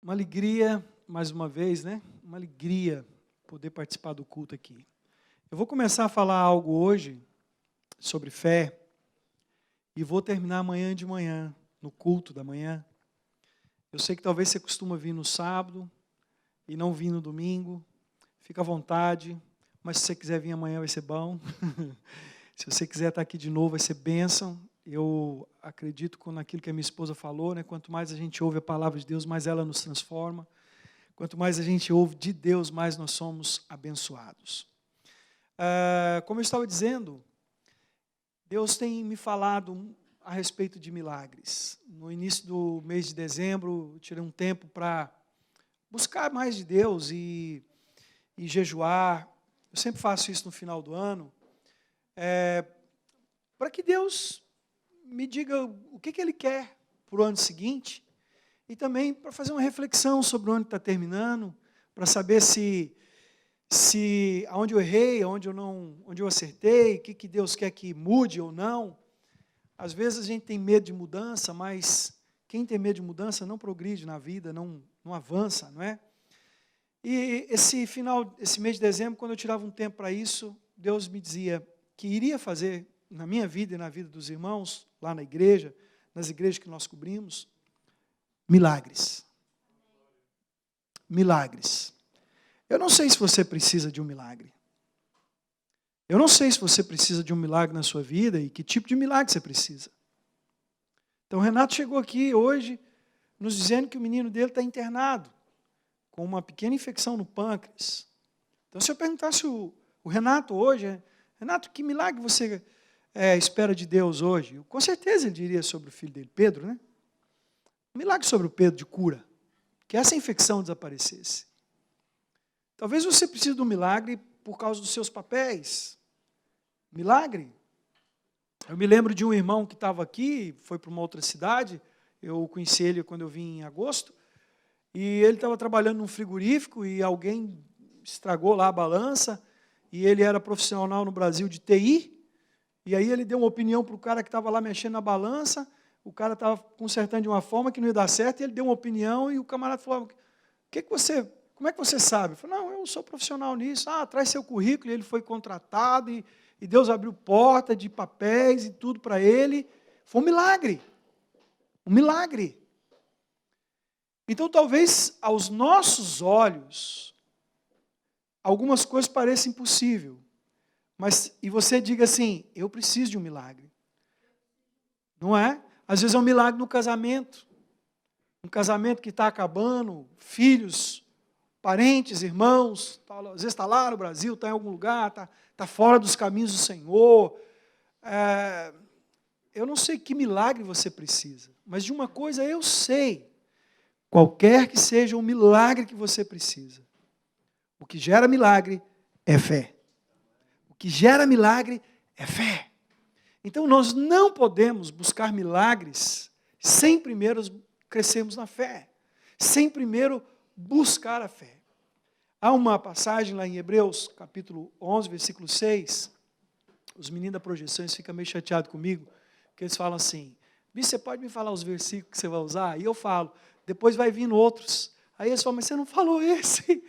Uma alegria, mais uma vez, né? Uma alegria poder participar do culto aqui. Eu vou começar a falar algo hoje sobre fé e vou terminar amanhã de manhã, no culto da manhã. Eu sei que talvez você costuma vir no sábado e não vir no domingo. Fica à vontade, mas se você quiser vir amanhã vai ser bom. Se você quiser estar aqui de novo vai ser bênção. Eu acredito naquilo que a minha esposa falou, né? Quanto mais a gente ouve a palavra de Deus, mais ela nos transforma. Quanto mais a gente ouve de Deus, mais nós somos abençoados. Como eu estava dizendo, Deus tem me falado a respeito de milagres. No início do mês de dezembro, eu tirei um tempo para buscar mais de Deus e jejuar. Eu sempre faço isso no final do ano, para que Deus me diga o que Ele quer para o ano seguinte e também para fazer uma reflexão sobre o ano que está terminando, para saber se aonde eu errei, onde eu acertei, o que Deus quer que mude ou não. Às vezes a gente tem medo de mudança, mas quem tem medo de mudança não progride na vida, não avança, não é? E esse mês de dezembro, quando eu tirava um tempo para isso, Deus me dizia que iria fazer na minha vida e na vida dos irmãos, lá na igreja, nas igrejas que nós cobrimos, milagres. Milagres. Eu não sei se você precisa de um milagre. Eu não sei se você precisa de um milagre na sua vida e que tipo de milagre você precisa. Então, o Renato chegou aqui hoje nos dizendo que o menino dele está internado com uma pequena infecção no pâncreas. Então, se eu perguntasse o Renato hoje, Renato, que milagre você espera de Deus hoje? Com certeza ele diria sobre o filho dele, Pedro, né? Um milagre sobre o Pedro de cura, que essa infecção desaparecesse. Talvez você precise de um milagre por causa dos seus papéis. Milagre. Eu me lembro de um irmão que estava aqui, foi para uma outra cidade, eu conheci ele quando eu vim em agosto, e ele estava trabalhando num frigorífico e alguém estragou lá a balança, e ele era profissional no Brasil de TI, e aí ele deu uma opinião para o cara que estava lá mexendo na balança, o cara estava consertando de uma forma que não ia dar certo, e ele deu uma opinião, e o camarada falou, como é que você sabe? Eu falei, não, eu sou profissional nisso. Traz seu currículo, e ele foi contratado, e Deus abriu porta de papéis e tudo para ele. Foi um milagre. Um milagre. Então, talvez, aos nossos olhos, algumas coisas pareçam impossíveis. E você diga assim, eu preciso de um milagre. Não é? Às vezes é um milagre no casamento. Um casamento que está acabando, filhos, parentes, irmãos, às vezes está lá no Brasil, está em algum lugar, está fora dos caminhos do Senhor. Eu não sei que milagre você precisa, mas de uma coisa eu sei, qualquer que seja o milagre que você precisa, o que gera milagre é fé. O que gera milagre é fé. Então nós não podemos buscar milagres sem primeiro crescermos na fé, sem primeiro buscar a fé. Há uma passagem lá em Hebreus, capítulo 11, versículo 6, os meninos da Projeções ficam meio chateados comigo, porque eles falam assim, você pode me falar os versículos que você vai usar? E eu falo, depois vai vindo outros. Aí eles falam, mas você não falou esse?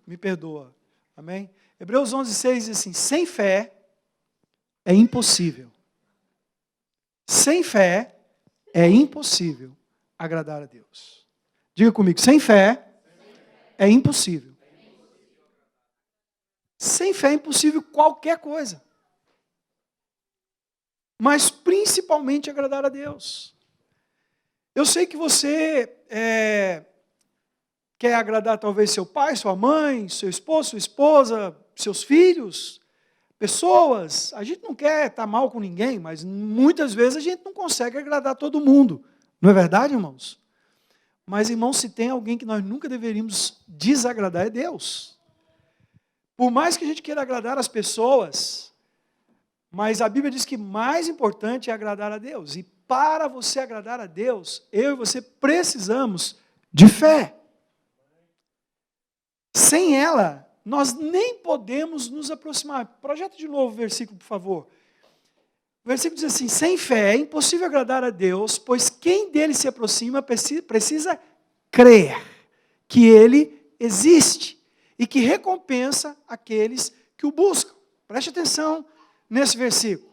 Me perdoa, amém? Hebreus 11, 6 diz assim, sem fé é impossível. Sem fé é impossível agradar a Deus. Diga comigo, sem fé é impossível. Sem fé é impossível qualquer coisa. Mas principalmente agradar a Deus. Eu sei que você quer agradar talvez seu pai, sua mãe, seu esposo, sua esposa, seus filhos, pessoas. A gente não quer estar mal com ninguém, mas muitas vezes a gente não consegue agradar todo mundo. Não é verdade, irmãos? Mas, irmãos, se tem alguém que nós nunca deveríamos desagradar, é Deus. Por mais que a gente queira agradar as pessoas, mas a Bíblia diz que mais importante é agradar a Deus. E para você agradar a Deus, eu e você precisamos de fé. Sem ela, nós nem podemos nos aproximar. Projeta de novo o versículo, por favor. O versículo diz assim, sem fé é impossível agradar a Deus, pois quem dele se aproxima precisa crer que Ele existe e que recompensa aqueles que o buscam. Preste atenção nesse versículo.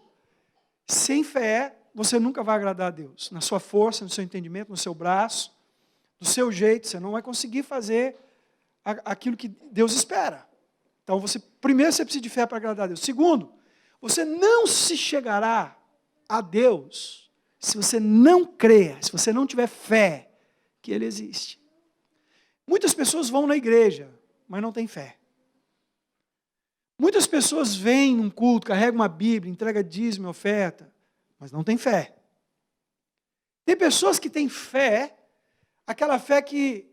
Sem fé, você nunca vai agradar a Deus. Na sua força, no seu entendimento, no seu braço, do seu jeito, você não vai conseguir fazer aquilo que Deus espera. Então, primeiro você precisa de fé para agradar a Deus. Segundo, você não se chegará a Deus se você não crer, se você não tiver fé que Ele existe. Muitas pessoas vão na igreja, mas não têm fé. Muitas pessoas vêm num culto, carregam uma Bíblia, entregam dízimo e oferta, mas não têm fé. Tem pessoas que têm fé, aquela fé que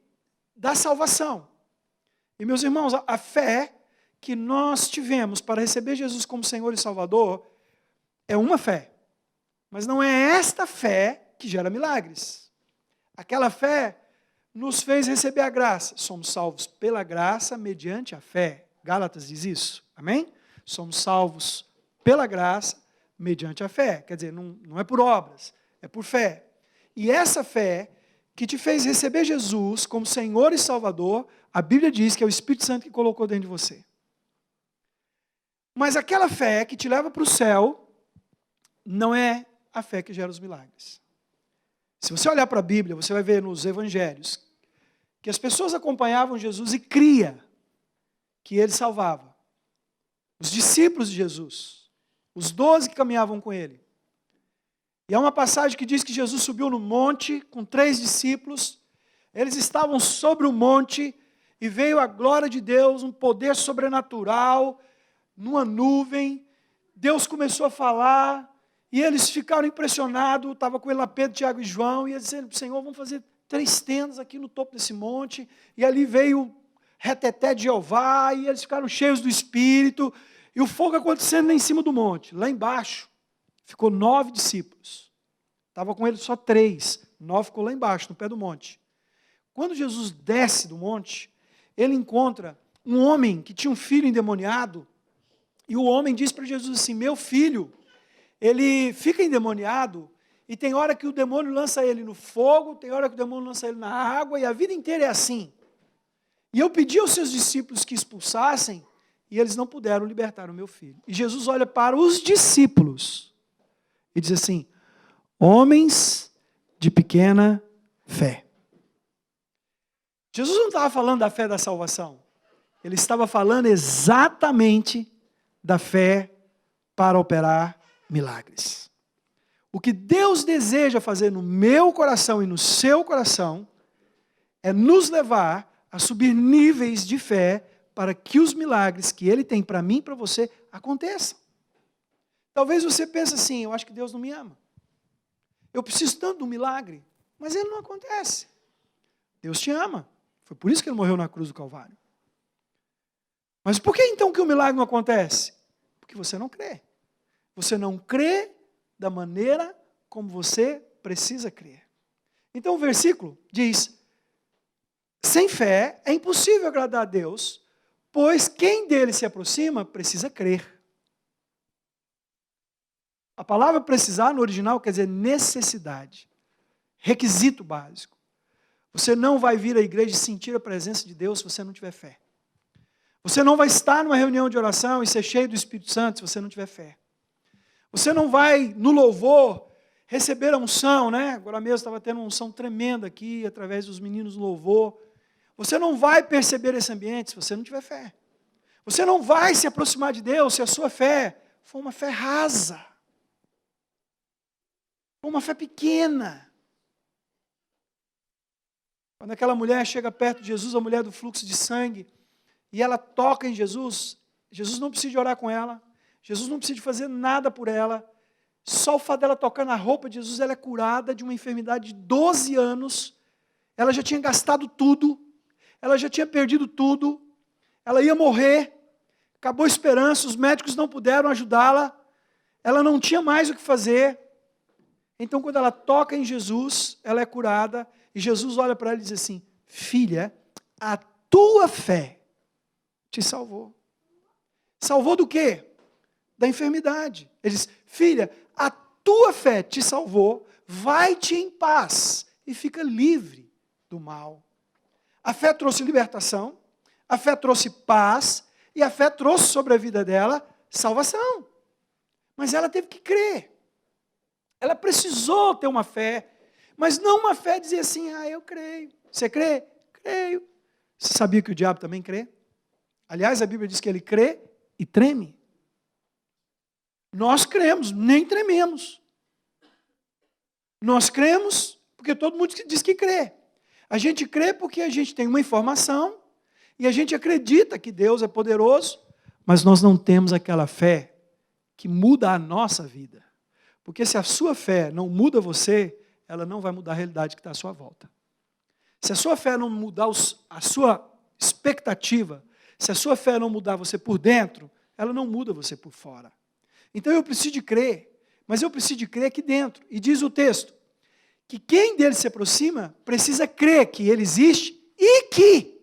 dá salvação. E, meus irmãos, a fé que nós tivemos para receber Jesus como Senhor e Salvador é uma fé. Mas não é esta fé que gera milagres. Aquela fé nos fez receber a graça. Somos salvos pela graça mediante a fé. Gálatas diz isso. Amém? Somos salvos pela graça mediante a fé. Quer dizer, não é por obras, é por fé. E essa fé que te fez receber Jesus como Senhor e Salvador, a Bíblia diz que é o Espírito Santo que colocou dentro de você. Mas aquela fé que te leva para o céu não é a fé que gera os milagres. Se você olhar para a Bíblia, você vai ver nos evangelhos que as pessoas acompanhavam Jesus e cria que Ele salvava. Os discípulos de Jesus, os 12 que caminhavam com Ele. E há uma passagem que diz que Jesus subiu no monte com 3 discípulos, eles estavam sobre o monte e veio a glória de Deus, um poder sobrenatural, numa nuvem. Deus começou a falar e eles ficaram impressionados, estava com ele lá Pedro, Tiago e João, e eles disseram, Senhor, vamos fazer 3 tendas aqui no topo desse monte, e ali veio reteté de Jeová, e eles ficaram cheios do Espírito, e o fogo acontecendo lá em cima do monte. Lá embaixo, ficou 9 discípulos. Estava com eles só 3, 9 ficou lá embaixo, no pé do monte. Quando Jesus desce do monte, ele encontra um homem que tinha um filho endemoniado, e o homem diz para Jesus assim, meu filho, ele fica endemoniado, e tem hora que o demônio lança ele no fogo, tem hora que o demônio lança ele na água, e a vida inteira é assim. E eu pedi aos seus discípulos que expulsassem, e eles não puderam libertar o meu filho. E Jesus olha para os discípulos, e diz assim, homens de pequena fé. Jesus não estava falando da fé da salvação, ele estava falando exatamente da fé para operar milagres. O que Deus deseja fazer no meu coração e no seu coração é nos levar a subir níveis de fé para que os milagres que Ele tem para mim e para você aconteçam. Talvez você pense assim, eu acho que Deus não me ama. Eu preciso tanto de um milagre, mas ele não acontece. Deus te ama. Foi por isso que Ele morreu na cruz do Calvário. Mas por que então que o milagre não acontece? Porque você não crê. Você não crê da maneira como você precisa crer. Então o versículo diz, sem fé é impossível agradar a Deus, pois quem dele se aproxima precisa crer. A palavra precisar no original quer dizer necessidade, requisito básico. Você não vai vir à igreja e sentir a presença de Deus se você não tiver fé. Você não vai estar numa reunião de oração e ser cheio do Espírito Santo se você não tiver fé. Você não vai, no louvor, receber a unção, né? Agora mesmo estava tendo uma unção tremenda aqui, através dos meninos do louvor. Você não vai perceber esse ambiente se você não tiver fé. Você não vai se aproximar de Deus se a sua fé for uma fé rasa. For uma fé pequena. Quando aquela mulher chega perto de Jesus, a mulher do fluxo de sangue, e ela toca em Jesus, Jesus não precisa de orar com ela, Jesus não precisa de fazer nada por ela, só o fato dela tocar na roupa de Jesus, ela é curada de uma enfermidade de 12 anos, ela já tinha gastado tudo, ela já tinha perdido tudo, ela ia morrer, acabou a esperança, os médicos não puderam ajudá-la, ela não tinha mais o que fazer. Então quando ela toca em Jesus, ela é curada, e Jesus olha para ela e diz assim, filha, a tua fé te salvou. Salvou do quê? Da enfermidade. Ele diz, filha, a tua fé te salvou, vai-te em paz e fica livre do mal. A fé trouxe libertação, a fé trouxe paz, e a fé trouxe sobre a vida dela salvação. Mas ela teve que crer. Ela precisou ter uma fé, mas não uma fé dizer assim, eu creio. Você crê? Creio. Você sabia que o diabo também crê? Aliás, a Bíblia diz que ele crê e treme. Nós cremos, nem trememos. Nós cremos porque todo mundo diz que crê. A gente crê porque a gente tem uma informação e a gente acredita que Deus é poderoso, mas nós não temos aquela fé que muda a nossa vida. Porque se a sua fé não muda você, ela não vai mudar a realidade que está à sua volta. Se a sua fé não mudar a sua expectativa, se a sua fé não mudar você por dentro, ela não muda você por fora. Então eu preciso de crer, mas eu preciso de crer aqui dentro. E diz o texto, que quem dele se aproxima precisa crer que ele existe e que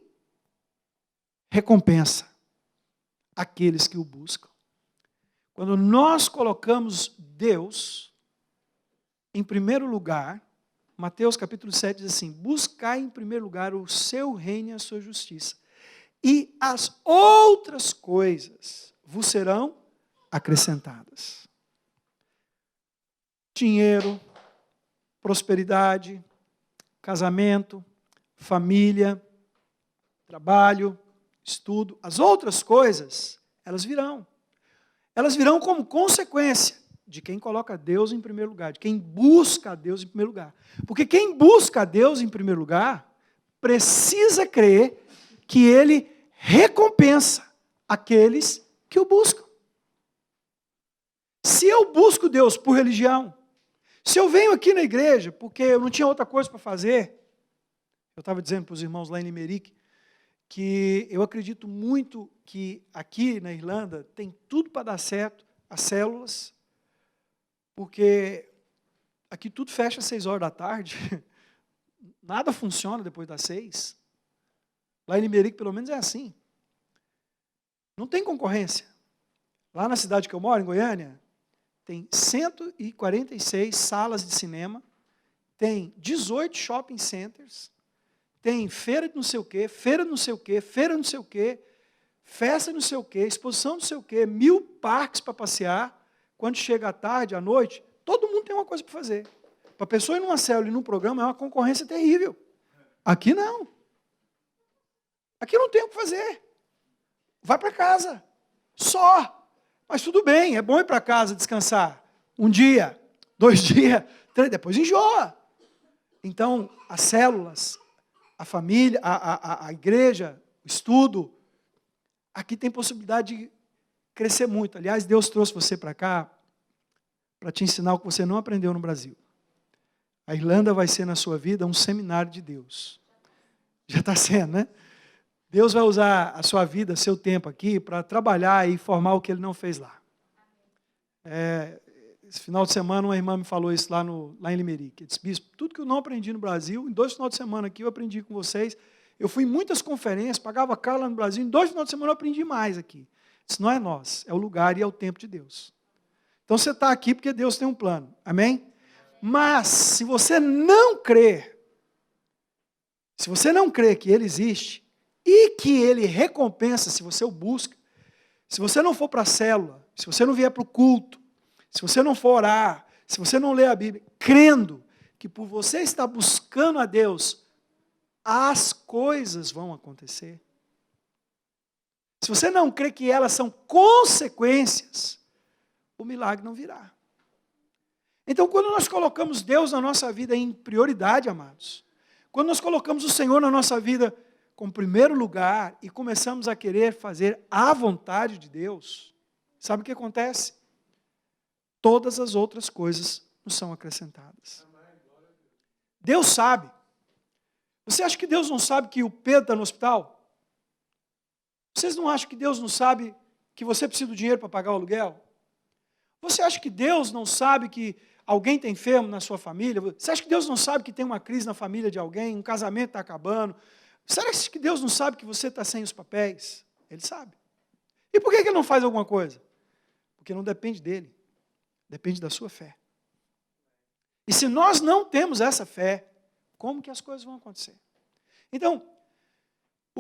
recompensa aqueles que o buscam. Quando nós colocamos Deus em primeiro lugar, Mateus capítulo 7 diz assim, buscai em primeiro lugar o seu reino e a sua justiça, e as outras coisas vos serão acrescentadas. Dinheiro, prosperidade, casamento, família, trabalho, estudo, as outras coisas, elas virão. Elas virão como consequência de quem coloca Deus em primeiro lugar, de quem busca a Deus em primeiro lugar. Porque quem busca a Deus em primeiro lugar, precisa crer que Ele recompensa aqueles que o buscam. Se eu busco Deus por religião, se eu venho aqui na igreja porque eu não tinha outra coisa para fazer, eu estava dizendo para os irmãos lá em Limerick, que eu acredito muito que aqui na Irlanda tem tudo para dar certo, as células, porque aqui tudo fecha às 6 horas da tarde, nada funciona depois das 6. Lá em Limerick, pelo menos, é assim. Não tem concorrência. Lá na cidade que eu moro, em Goiânia, tem 146 salas de cinema, tem 18 shopping centers, tem feira de não sei o quê, feira de não sei o quê, feira de não sei o quê, festa de não sei o quê, exposição de não sei o quê, 1000 parques para passear. Quando chega à tarde, à noite, todo mundo tem uma coisa para fazer. Para a pessoa ir numa célula e num programa é uma concorrência terrível. Aqui não. Aqui não tem o que fazer. Vai para casa. Só. Mas tudo bem, é bom ir para casa descansar. 1 dia, 2 dias, 3, depois enjoa. Então, as células, a família, a igreja, o estudo, aqui tem possibilidade de crescer muito. Aliás, Deus trouxe você para cá para te ensinar o que você não aprendeu no Brasil. A Irlanda vai ser na sua vida um seminário de Deus. Já está sendo, né? Deus vai usar a sua vida, seu tempo aqui, para trabalhar e formar o que Ele não fez lá. Esse final de semana, uma irmã me falou isso lá em Limerick. Ele disse, bispo, tudo que eu não aprendi no Brasil, em 2 finais de semana aqui eu aprendi com vocês. Eu fui em muitas conferências, pagava caro lá no Brasil, em 2 finais de semana eu aprendi mais aqui. Isso não é nós, é o lugar e é o tempo de Deus. Então você está aqui porque Deus tem um plano, amém? Mas, se você não crer que Ele existe, e que Ele recompensa se você o busca, se você não for para a célula, se você não vier para o culto, se você não for orar, se você não ler a Bíblia, crendo que por você estar buscando a Deus, as coisas vão acontecer. Se você não crê que elas são consequências, o milagre não virá. Então, quando nós colocamos Deus na nossa vida em prioridade, amados, quando nós colocamos o Senhor na nossa vida como primeiro lugar e começamos a querer fazer a vontade de Deus, sabe o que acontece? Todas as outras coisas nos são acrescentadas. Deus sabe. Você acha que Deus não sabe que o Pedro está no hospital? Vocês não acham que Deus não sabe que você precisa do dinheiro para pagar o aluguel? Você acha que Deus não sabe que alguém está enfermo na sua família? Você acha que Deus não sabe que tem uma crise na família de alguém, um casamento está acabando? Será que Deus não sabe que você está sem os papéis? Ele sabe. E por que Ele não faz alguma coisa? Porque não depende dele. Depende da sua fé. E se nós não temos essa fé, como que as coisas vão acontecer? Então,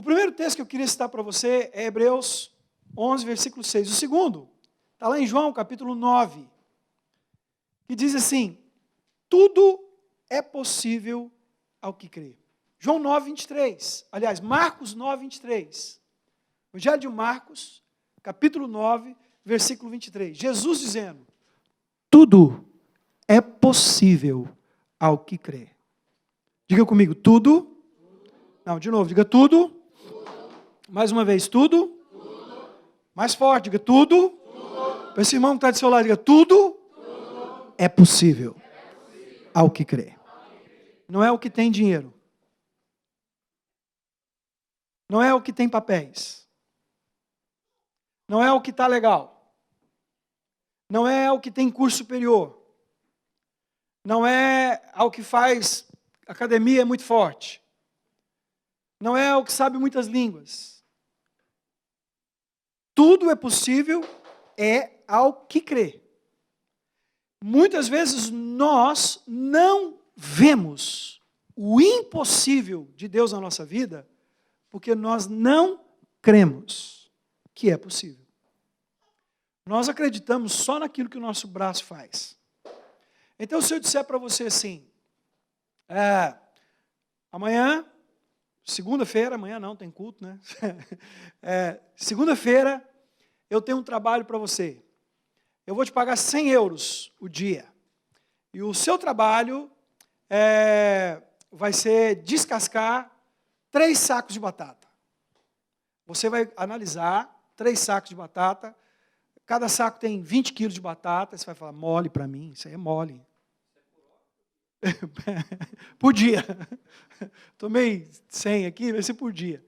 O primeiro texto que eu queria citar para você é Hebreus 11, versículo 6. O segundo está lá em João, capítulo 9, que diz assim: tudo é possível ao que crê. João 9, 23. Aliás, Marcos 9, 23. Evangelho de Marcos, capítulo 9, versículo 23. Jesus dizendo: tudo é possível ao que crê. Diga comigo, tudo. Não, de novo, diga tudo. Mais uma vez, tudo. Mais forte, diga tudo. Para esse irmão que está do seu lado, diga tudo. É possível ao que crê. Não é o que tem dinheiro. Não é o que tem papéis. Não é o que está legal. Não é o que tem curso superior. Não é ao que faz academia muito forte. Não é o que sabe muitas línguas. Tudo é possível ao que crê. Muitas vezes nós não vemos o impossível de Deus na nossa vida porque nós não cremos que é possível. Nós acreditamos só naquilo que o nosso braço faz. Então, se eu disser para você assim, amanhã, segunda-feira, amanhã não, tem culto, né? Segunda-feira, eu tenho um trabalho para você. Eu vou te pagar 100 euros o dia. E o seu trabalho vai ser descascar 3 sacos de batata. Você vai analisar 3 sacos de batata. Cada saco tem 20 quilos de batata. Você vai falar, mole para mim, isso aí é mole. Por dia. Tomei 100 aqui, vai ser por dia.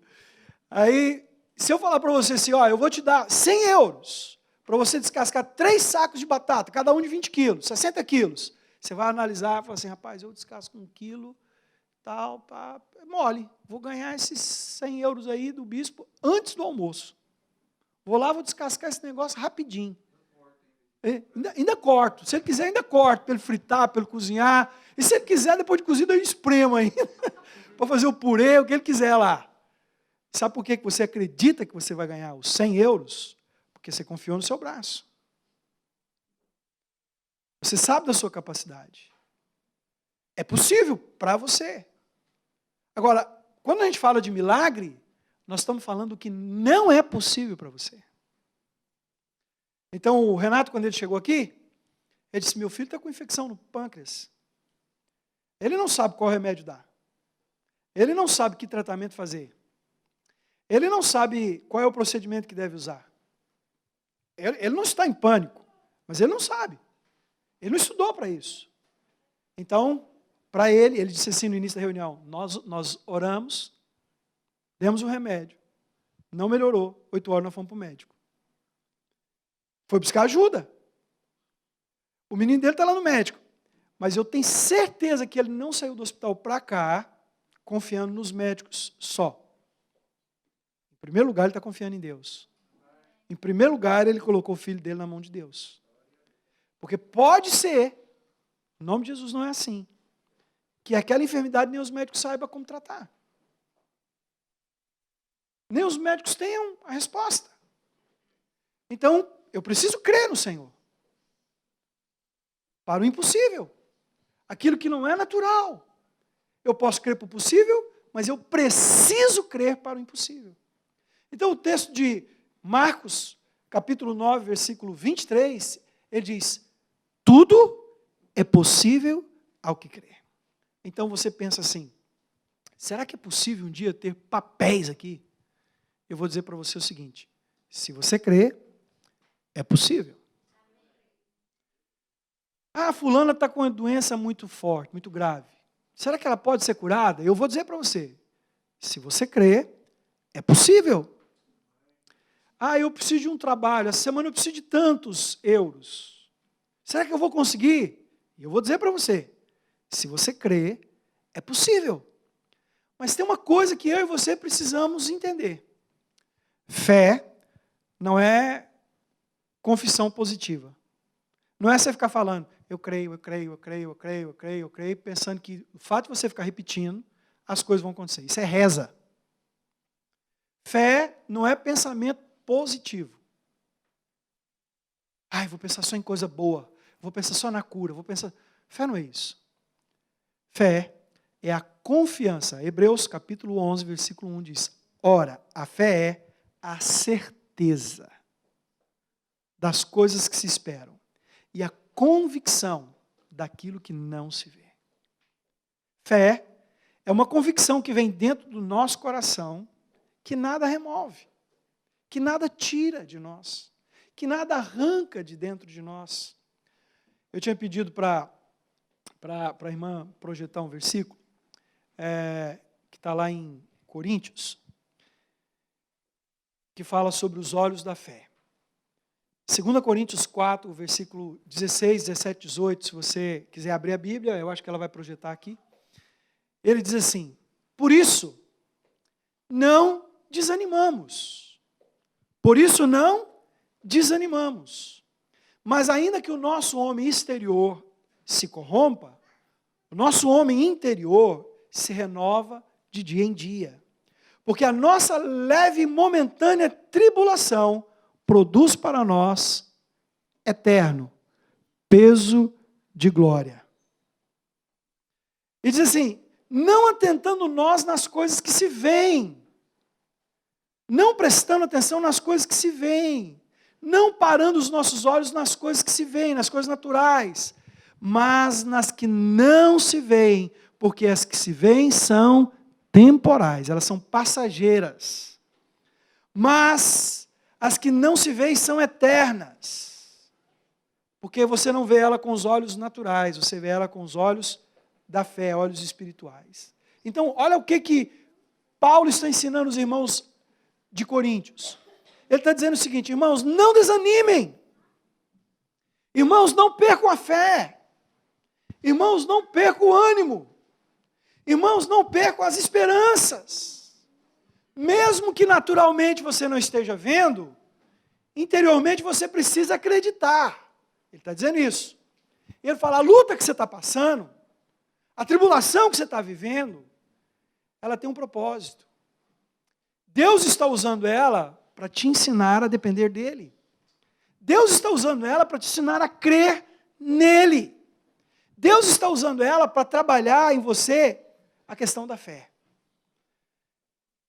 Aí, se eu falar para você assim, ó, eu vou te dar 100 euros para você descascar 3 sacos de batata, cada um de 20 quilos, 60 quilos. Você vai analisar e falar assim, rapaz, eu descasco 1 quilo, tal, pá, mole. Vou ganhar esses 100 euros aí do bispo antes do almoço. Vou lá, vou descascar esse negócio rapidinho. Ainda corto. Se ele quiser, ainda corto, para ele fritar, para ele cozinhar. E se ele quiser, depois de cozido, eu espremo ainda. Para fazer o purê, o que ele quiser lá. Sabe por que você acredita que você vai ganhar os 100 euros? Porque você confiou no seu braço. Você sabe da sua capacidade. É possível para você. Agora, quando a gente fala de milagre, nós estamos falando que não é possível para você. Então, o Renato, quando ele chegou aqui, ele disse, meu filho está com infecção no pâncreas. Ele não sabe qual remédio dar. Ele não sabe que tratamento fazer. Ele não sabe qual é o procedimento que deve usar. Ele não está em pânico, mas ele não sabe. Ele não estudou para isso. Então, para ele disse assim no início da reunião, nós oramos, demos um remédio, não melhorou, 8 horas nós fomos para o médico. Foi buscar ajuda. O menino dele está lá no médico. Mas eu tenho certeza que ele não saiu do hospital para cá confiando nos médicos só. Em primeiro lugar, ele está confiando em Deus. Em primeiro lugar, ele colocou o filho dele na mão de Deus. Porque pode ser, em nome de Jesus não é assim, que aquela enfermidade nem os médicos saibam como tratar. Nem os médicos tenham a resposta. Então, eu preciso crer no Senhor. Para o impossível. Aquilo que não é natural. Eu posso crer para o possível, mas eu preciso crer para o impossível. Então, o texto de Marcos, capítulo 9, versículo 23, ele diz, tudo é possível ao que crê. Então, você pensa assim, será que é possível um dia ter papéis aqui? Eu vou dizer para você o seguinte, se você crê, é possível. Ah, fulana está com uma doença muito forte, muito grave. Será que ela pode ser curada? Eu vou dizer para você, se você crê, é possível. Ah, eu preciso de um trabalho, essa semana eu preciso de tantos euros. Será que eu vou conseguir? Eu vou dizer para você, se você crê, é possível. Mas tem uma coisa que eu e você precisamos entender. Fé não é confissão positiva. Não é você ficar falando, eu creio, pensando que o fato de você ficar repetindo, as coisas vão acontecer. Isso é reza. Fé não é pensamento positivo. Ai, vou pensar só em coisa boa. Vou pensar só na cura. Fé não é isso. Fé é a confiança. Hebreus capítulo 11, versículo 1 diz: ora, a fé é a certeza das coisas que se esperam e a convicção daquilo que não se vê. Fé é uma convicção que vem dentro do nosso coração, que nada remove, que nada tira de nós, que nada arranca de dentro de nós. Eu tinha pedido para a irmã projetar um versículo, que está lá em Coríntios, que fala sobre os olhos da fé. 2 Coríntios 4, versículo 16, 17, 18, se você quiser abrir a Bíblia, eu acho que ela vai projetar aqui. Ele diz assim: por isso, não desanimamos. Por isso não desanimamos. Mas ainda que o nosso homem exterior se corrompa, o nosso homem interior se renova de dia em dia. Porque a nossa leve e momentânea tribulação produz para nós eterno peso de glória. E diz assim: não atentando nós nas coisas que se veem, não prestando atenção nas coisas que se veem, não parando os nossos olhos nas coisas que se veem, nas coisas naturais, mas nas que não se veem, porque as que se veem são temporais, elas são passageiras. Mas as que não se veem são eternas, porque você não vê ela com os olhos naturais, você vê ela com os olhos da fé, olhos espirituais. Então, olha o que Paulo está ensinando os irmãos de Coríntios. Ele está dizendo o seguinte: irmãos, não desanimem. Irmãos, não percam a fé. Irmãos, não percam o ânimo. Irmãos, não percam as esperanças. Mesmo que naturalmente você não esteja vendo, interiormente você precisa acreditar. Ele está dizendo isso. Ele fala: a luta que você está passando, a tribulação que você está vivendo, ela tem um propósito. Deus está usando ela para te ensinar a depender dEle. Deus está usando ela para te ensinar a crer nele. Deus está usando ela para trabalhar em você a questão da fé.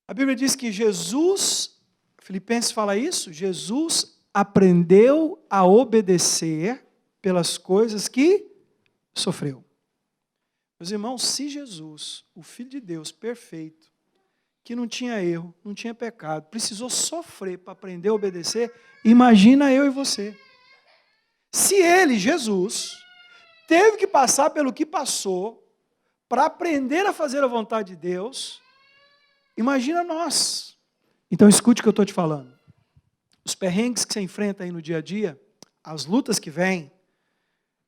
A Bíblia diz que Jesus, Filipenses fala isso, Jesus aprendeu a obedecer pelas coisas que sofreu. Meus irmãos, se Jesus, o Filho de Deus perfeito, que não tinha erro, não tinha pecado, precisou sofrer para aprender a obedecer, imagina eu e você. Se ele, Jesus, teve que passar pelo que passou para aprender a fazer a vontade de Deus, imagina nós. Então escute o que eu estou te falando. Os perrengues que você enfrenta aí no dia a dia, as lutas que vêm,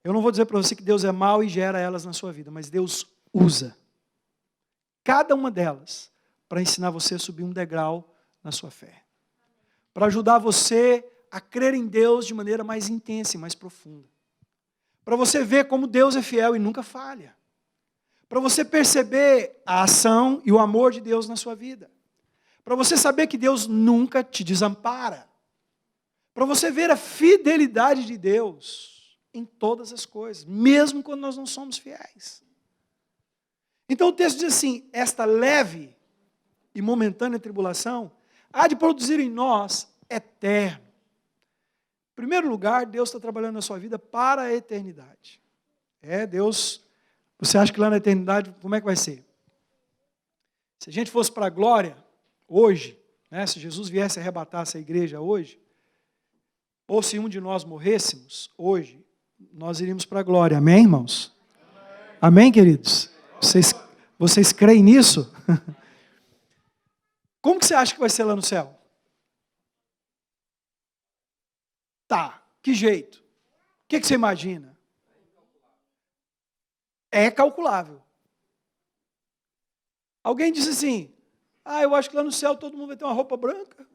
eu não vou dizer para você que Deus é mau e gera elas na sua vida, mas Deus usa cada uma delas para ensinar você a subir um degrau na sua fé. Para ajudar você a crer em Deus de maneira mais intensa e mais profunda. Para você ver como Deus é fiel e nunca falha. Para você perceber a ação e o amor de Deus na sua vida. Para você saber que Deus nunca te desampara. Para você ver a fidelidade de Deus em todas as coisas, mesmo quando nós não somos fiéis. Então o texto diz assim: esta leve e momentânea tribulação há de produzir em nós eterno. Em primeiro lugar, Deus está trabalhando na sua vida para a eternidade. Deus, você acha que lá na eternidade, como é que vai ser? Se a gente fosse para a glória, hoje, se Jesus viesse arrebatar essa igreja hoje, ou se um de nós morrêssemos hoje, nós iríamos para a glória. Amém, irmãos? Amém, queridos? Vocês creem nisso? Como que você acha que vai ser lá no céu? Tá, que jeito? O que você imagina? É calculável. Alguém disse assim: eu acho que lá no céu todo mundo vai ter uma roupa branca,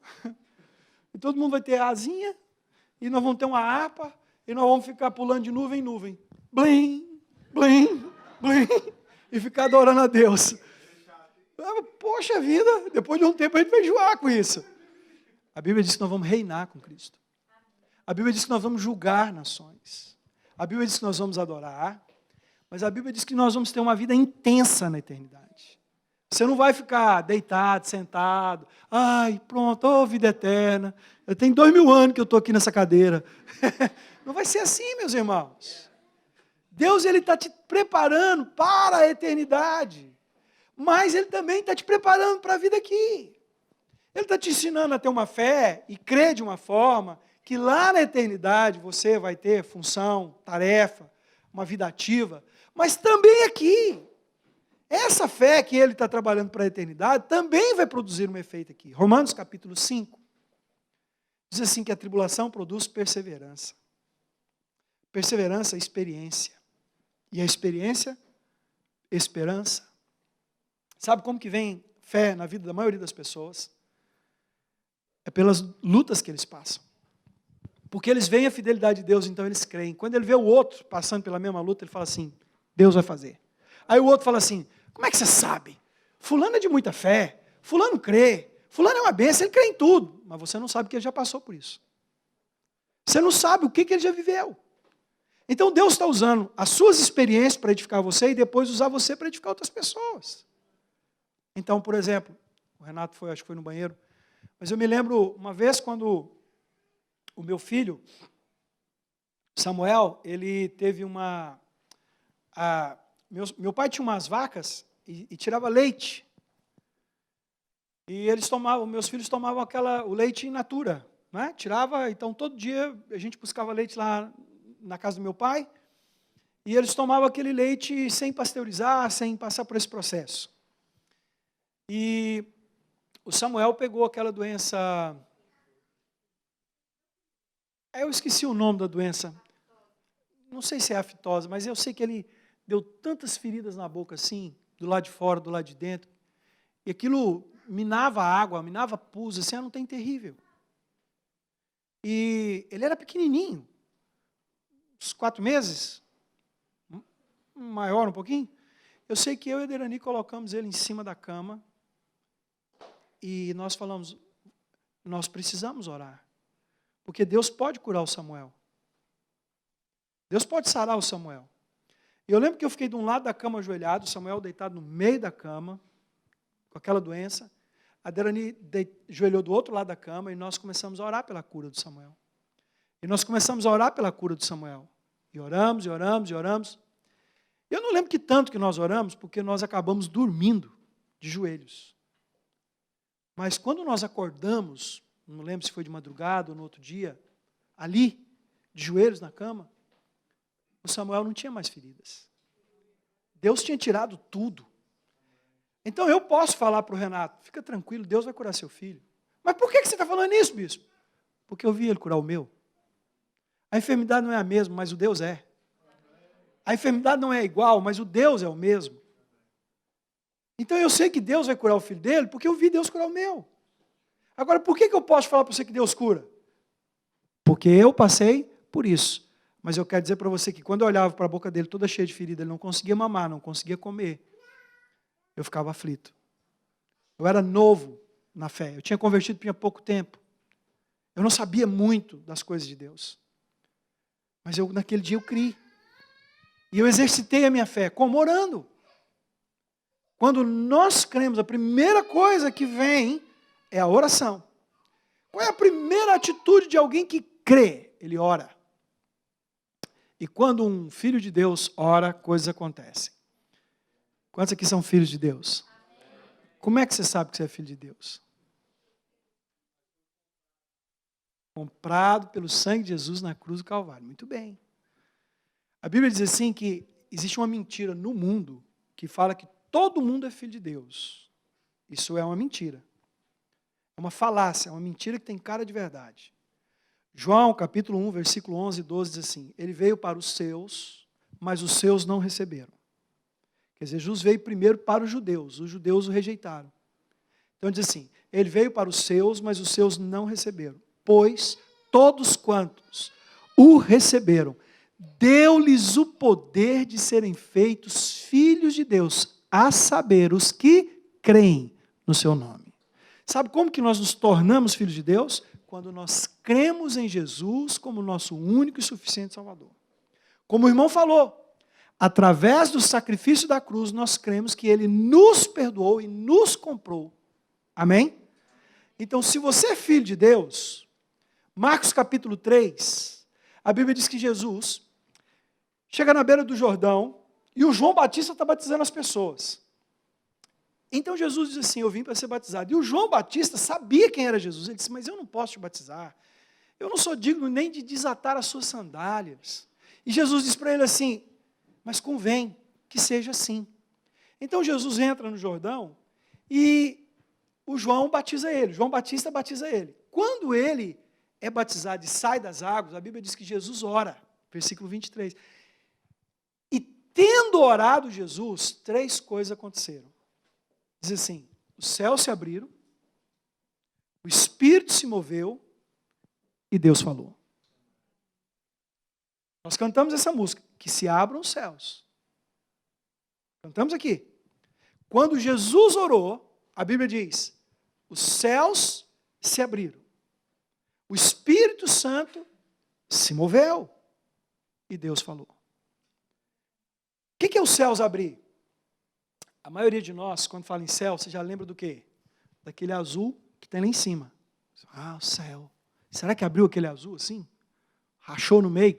e todo mundo vai ter asinha, e nós vamos ter uma harpa, e nós vamos ficar pulando de nuvem em nuvem. Blim, blim, blim, e ficar adorando a Deus. Poxa vida, depois de um tempo a gente vai enjoar com isso. A Bíblia diz que nós vamos reinar com Cristo. A Bíblia diz que nós vamos julgar nações. A Bíblia diz que nós vamos adorar. Mas a Bíblia diz que nós vamos ter uma vida intensa na eternidade. Você não vai ficar deitado, sentado. Ai, pronto, vida eterna. Eu tenho 2000 anos que eu estou aqui nessa cadeira. Não vai ser assim, meus irmãos. Deus está te preparando para a eternidade. Mas Ele também está te preparando para a vida aqui. Ele está te ensinando a ter uma fé e crer de uma forma que lá na eternidade você vai ter função, tarefa, uma vida ativa. Mas também aqui. Essa fé que Ele está trabalhando para a eternidade também vai produzir um efeito aqui. Romanos capítulo 5. Diz assim que a tribulação produz perseverança. Perseverança é experiência. E a experiência, esperança. Sabe como que vem fé na vida da maioria das pessoas? É pelas lutas que eles passam. Porque eles veem a fidelidade de Deus, então eles creem. Quando ele vê o outro passando pela mesma luta, ele fala assim, Deus vai fazer. Aí o outro fala assim, como é que você sabe? Fulano é de muita fé, fulano crê, fulano é uma bênção, ele crê em tudo. Mas você não sabe que ele já passou por isso. Você não sabe o que ele já viveu. Então Deus está usando as suas experiências para edificar você e depois usar você para edificar outras pessoas. Então, por exemplo, o Renato acho que foi no banheiro, mas eu me lembro uma vez quando o meu filho, Samuel, ele teve meu pai tinha umas vacas e tirava leite. E meus filhos tomavam o leite in natura, né? Tirava, então todo dia a gente buscava leite lá na casa do meu pai, e eles tomavam aquele leite sem pasteurizar, sem passar por esse processo. E o Samuel pegou aquela doença, eu esqueci o nome da doença, não sei se é aftosa, mas eu sei que ele deu tantas feridas na boca assim, do lado de fora, do lado de dentro, e aquilo minava a água, minava pus, assim, era um trem terrível. E ele era pequenininho, uns 4 meses, maior um pouquinho. Eu sei que eu e a Derani colocamos ele em cima da cama, e nós falamos, nós precisamos orar. Porque Deus pode curar o Samuel. Deus pode sarar o Samuel. E eu lembro que eu fiquei de um lado da cama ajoelhado, o Samuel deitado no meio da cama, com aquela doença. A Derani ajoelhou do outro lado da cama e nós começamos a orar pela cura do Samuel. E nós começamos a orar pela cura do Samuel. E oramos, e oramos, e oramos. Eu não lembro que tanto que nós oramos, porque nós acabamos dormindo de joelhos. Mas quando nós acordamos, não lembro se foi de madrugada ou no outro dia, ali, de joelhos na cama, o Samuel não tinha mais feridas. Deus tinha tirado tudo. Então eu posso falar para o Renato, fica tranquilo, Deus vai curar seu filho. Mas por que você está falando isso, bispo? Porque eu vi ele curar o meu. A enfermidade não é a mesma, mas o Deus é. A enfermidade não é igual, mas o Deus é o mesmo. Então eu sei que Deus vai curar o filho dele, porque eu vi Deus curar o meu. Agora, por que eu posso falar para você que Deus cura? Porque eu passei por isso. Mas eu quero dizer para você que quando eu olhava para a boca dele toda cheia de ferida, ele não conseguia mamar, não conseguia comer. Eu ficava aflito. Eu era novo na fé. Eu tinha convertido tinha pouco tempo. Eu não sabia muito das coisas de Deus. Mas naquele dia eu criei. E eu exercitei a minha fé, como orando. Quando nós cremos, a primeira coisa que vem é a oração. Qual é a primeira atitude de alguém que crê? Ele ora. E quando um filho de Deus ora, coisas acontecem. Quantos aqui são filhos de Deus? Como é que você sabe que você é filho de Deus? Comprado pelo sangue de Jesus na cruz do Calvário. Muito bem. A Bíblia diz assim que existe uma mentira no mundo que fala que todo mundo é filho de Deus. Isso é uma mentira. É uma falácia, é uma mentira que tem cara de verdade. João, capítulo 1, versículo 11 e 12, diz assim, ele veio para os seus, mas os seus não receberam. Quer dizer, Jesus veio primeiro para os judeus o rejeitaram. Então diz assim, ele veio para os seus, mas os seus não receberam. Pois todos quantos o receberam, deu-lhes o poder de serem feitos filhos de Deus, a saber, os que creem no seu nome. Sabe como que nós nos tornamos filhos de Deus? Quando nós cremos em Jesus como nosso único e suficiente Salvador. Como o irmão falou, através do sacrifício da cruz, nós cremos que Ele nos perdoou e nos comprou. Amém? Então, se você é filho de Deus, Marcos capítulo 3, a Bíblia diz que Jesus chega na beira do Jordão e o João Batista está batizando as pessoas. Então Jesus diz assim, eu vim para ser batizado. E o João Batista sabia quem era Jesus. Ele disse, mas eu não posso te batizar. Eu não sou digno nem de desatar as suas sandálias. E Jesus diz para ele assim, mas convém que seja assim. Então Jesus entra no Jordão e o João batiza ele. João Batista batiza ele. Quando ele é batizado e sai das águas, a Bíblia diz que Jesus ora. Versículo 23. E tendo orado Jesus, 3 coisas aconteceram. Diz assim, os céus se abriram, o Espírito se moveu e Deus falou. Nós cantamos essa música, que se abram os céus. Cantamos aqui. Quando Jesus orou, a Bíblia diz, os céus se abriram. O Espírito Santo se moveu e Deus falou. O que é os céus abrir? A maioria de nós, quando fala em céu, você já lembra do quê? Daquele azul que tem lá em cima. Ah, o céu. Será que abriu aquele azul assim? Rachou no meio?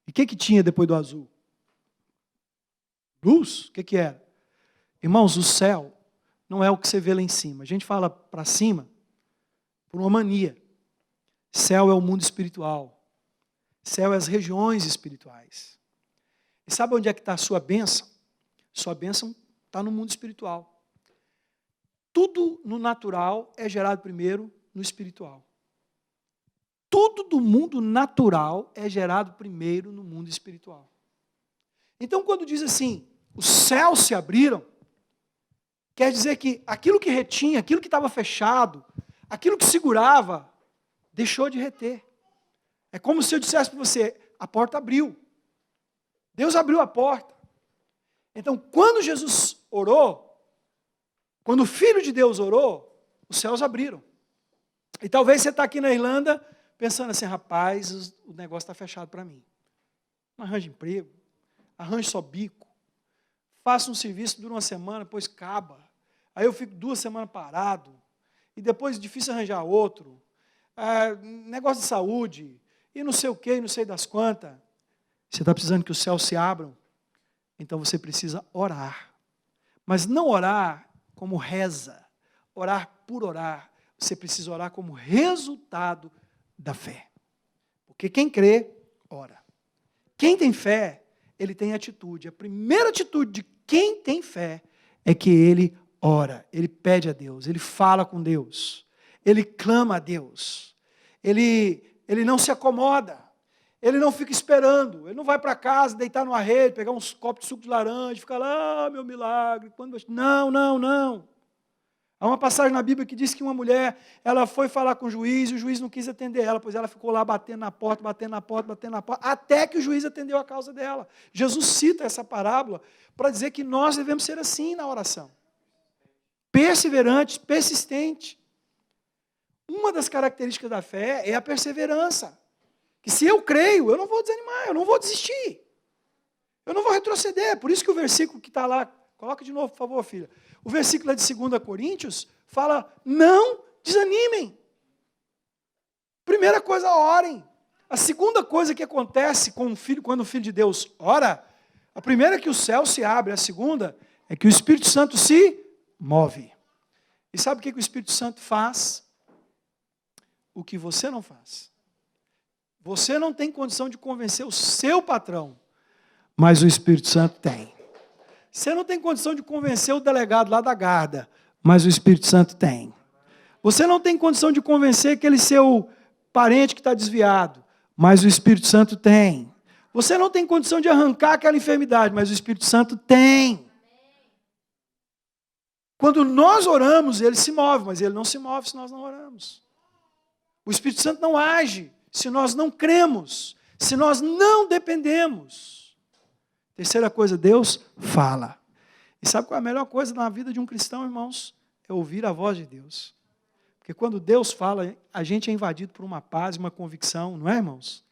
E o que tinha depois do azul? Luz? O que era? Irmãos, o céu não é o que você vê lá em cima. A gente fala para cima por uma mania. Céu é o mundo espiritual. Céu é as regiões espirituais. E sabe onde é que está a sua bênção? Sua bênção está no mundo espiritual. Tudo no natural é gerado primeiro no espiritual. Tudo do mundo natural é gerado primeiro no mundo espiritual. Então, quando diz assim, os céus se abriram, quer dizer que aquilo que retinha, aquilo que estava fechado, aquilo que segurava, deixou de reter. É como se eu dissesse para você, a porta abriu. Deus abriu a porta. Então, quando Jesus orou, quando o Filho de Deus orou, os céus abriram. E talvez você está aqui na Irlanda pensando assim, rapaz, o negócio está fechado para mim. Não arranje emprego, arranje só bico, faça um serviço, dura uma semana, depois acaba. Aí eu fico 2 semanas parado, e depois é difícil arranjar outro. Negócio de saúde, e não sei o quê, e não sei das quantas. Você está precisando que os céus se abram? Então você precisa orar. Mas não orar como reza, orar por orar. Você precisa orar como resultado da fé. Porque quem crê, ora. Quem tem fé, ele tem atitude. A primeira atitude de quem tem fé é que ele ora, ele pede a Deus, ele fala com Deus, ele clama a Deus, ele não se acomoda. Ele não fica esperando, ele não vai para casa, deitar numa rede, pegar uns copos de suco de laranja, ficar lá, meu milagre. Não. Há uma passagem na Bíblia que diz que uma mulher, ela foi falar com o juiz, e o juiz não quis atender ela, pois ela ficou lá batendo na porta, até que o juiz atendeu a causa dela. Jesus cita essa parábola para dizer que nós devemos ser assim na oração. Perseverantes, persistentes. Uma das características da fé é a perseverança. Que se eu creio, eu não vou desanimar, eu não vou desistir. Eu não vou retroceder. Por isso que o versículo que está lá, coloca de novo, por favor, filha. O versículo é de 2 Coríntios, fala, não desanimem. Primeira coisa, orem. A segunda coisa que acontece com o filho, quando o Filho de Deus ora, a primeira é que o céu se abre, a segunda é que o Espírito Santo se move. E sabe o que o Espírito Santo faz? O que você não faz. Você não tem condição de convencer o seu patrão, mas o Espírito Santo tem. Você não tem condição de convencer o delegado lá da guarda, mas o Espírito Santo tem. Você não tem condição de convencer aquele seu parente que está desviado, mas o Espírito Santo tem. Você não tem condição de arrancar aquela enfermidade, mas o Espírito Santo tem. Quando nós oramos, ele se move, mas ele não se move se nós não oramos. O Espírito Santo não age se nós não cremos, se nós não dependemos. Terceira coisa, Deus fala. E sabe qual é a melhor coisa na vida de um cristão, irmãos? É ouvir a voz de Deus. Porque quando Deus fala, a gente é invadido por uma paz e uma convicção, não é, irmãos?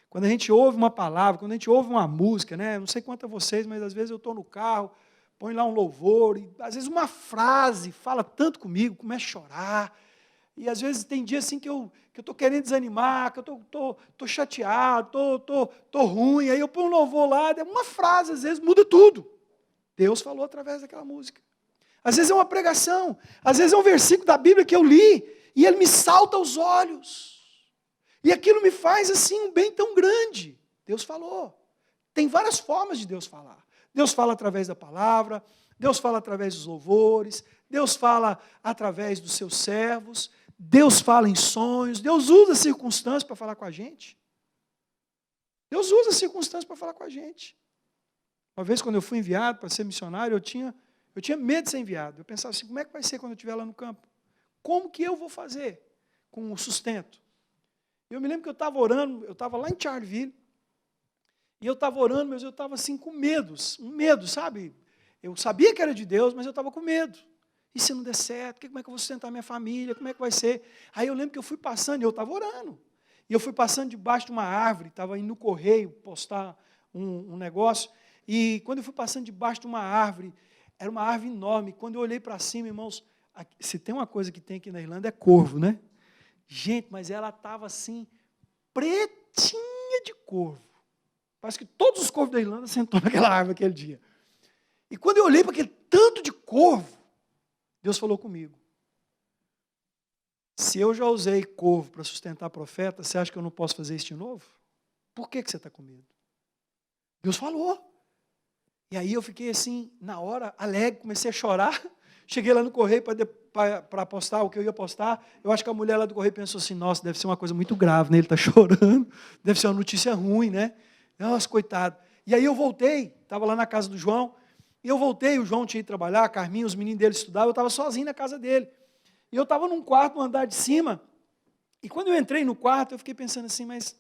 Quando a gente ouve uma palavra, quando a gente ouve uma música, né? Não sei quanto a vocês, mas às vezes eu estou no carro, põe lá um louvor, e às vezes uma frase fala tanto comigo, começo a chorar. E às vezes tem dias assim que eu estou querendo desanimar, que eu estou chateado, estou ruim, aí eu ponho um louvor lá, uma frase às vezes muda tudo. Deus falou através daquela música. Às vezes é uma pregação, às vezes é um versículo da Bíblia que eu li, e ele me salta aos olhos. E aquilo me faz assim um bem tão grande. Deus falou. Tem várias formas de Deus falar. Deus fala através da palavra, Deus fala através dos louvores, Deus fala através dos seus servos, Deus fala em sonhos, Deus usa circunstâncias para falar com a gente. Deus usa circunstâncias para falar com a gente. Uma vez, quando eu fui enviado para ser missionário, eu tinha medo de ser enviado. Eu pensava assim, como é que vai ser quando eu estiver lá no campo? Como que eu vou fazer com o sustento? Eu me lembro que eu estava orando, eu estava lá em Charleville, e eu estava orando, mas eu estava assim com um medo, sabe? Eu sabia que era de Deus, mas eu estava com medo. E se não der certo, como é que eu vou sustentar minha família? Como é que vai ser? Aí eu lembro que eu fui passando, e eu estava orando. E eu fui passando debaixo de uma árvore, estava indo no correio postar um negócio, e quando eu fui passando debaixo de uma árvore, era uma árvore enorme. Quando eu olhei para cima, irmãos, se tem uma coisa que tem aqui na Irlanda, é corvo, né? Gente, mas ela estava assim, pretinha de corvo. Parece que todos os corvos da Irlanda sentou naquela árvore aquele dia. E quando eu olhei para aquele tanto de corvo, Deus falou comigo. Se eu já usei corvo para sustentar profeta, você acha que eu não posso fazer isso de novo? Por que você está com medo? Deus falou. E aí eu fiquei assim, na hora, alegre, comecei a chorar. Cheguei lá no correio para postar o que eu ia postar. Eu acho que a mulher lá do correio pensou assim, nossa, deve ser uma coisa muito grave, né? Ele está chorando, deve ser uma notícia ruim, né? Nossa, coitado. E aí eu voltei, estava lá na casa do João, e eu voltei, o João tinha ido trabalhar, a Carminha, os meninos dele estudavam, eu estava sozinho na casa dele. E eu estava num quarto, no andar de cima, e quando eu entrei no quarto, eu fiquei pensando assim, mas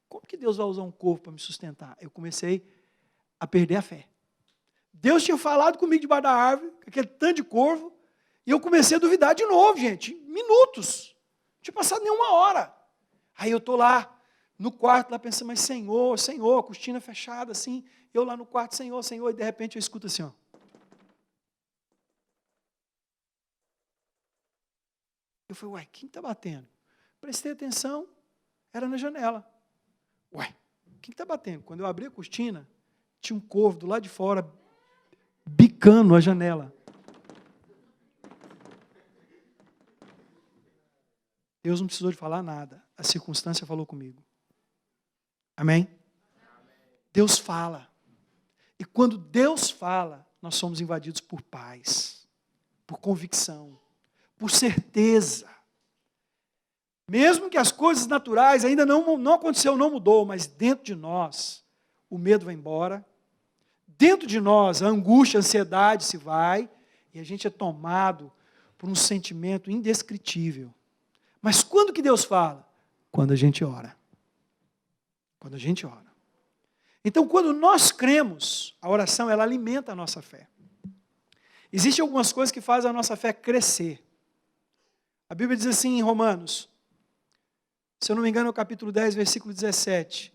como que Deus vai usar um corpo para me sustentar? Eu comecei a perder a fé. Deus tinha falado comigo debaixo da árvore, com aquele tanto de corvo, e eu comecei a duvidar de novo, gente, minutos. Não tinha passado nenhuma hora. Aí eu estou lá, no quarto, lá pensando, mas Senhor, Senhor, a cortina fechada assim, eu lá no quarto, Senhor, Senhor, e de repente eu escuto assim, ó. Eu falei, uai, quem está batendo? Prestei atenção, era na janela. Uai, quem está batendo? Quando eu abri a cortina, tinha um corvo do lado de fora, bicando a janela. Deus não precisou de falar nada, a circunstância falou comigo. Amém? Deus fala. E quando Deus fala, nós somos invadidos por paz, por convicção, por certeza. Mesmo que as coisas naturais ainda não aconteceu, não mudou, mas dentro de nós, o medo vai embora. Dentro de nós, a angústia, a ansiedade se vai, e a gente é tomado por um sentimento indescritível. Mas quando que Deus fala? Quando a gente ora. Quando a gente ora. Então, quando nós cremos, a oração, ela alimenta a nossa fé. Existem algumas coisas que fazem a nossa fé crescer. A Bíblia diz assim em Romanos, se eu não me engano, é o capítulo 10, versículo 17.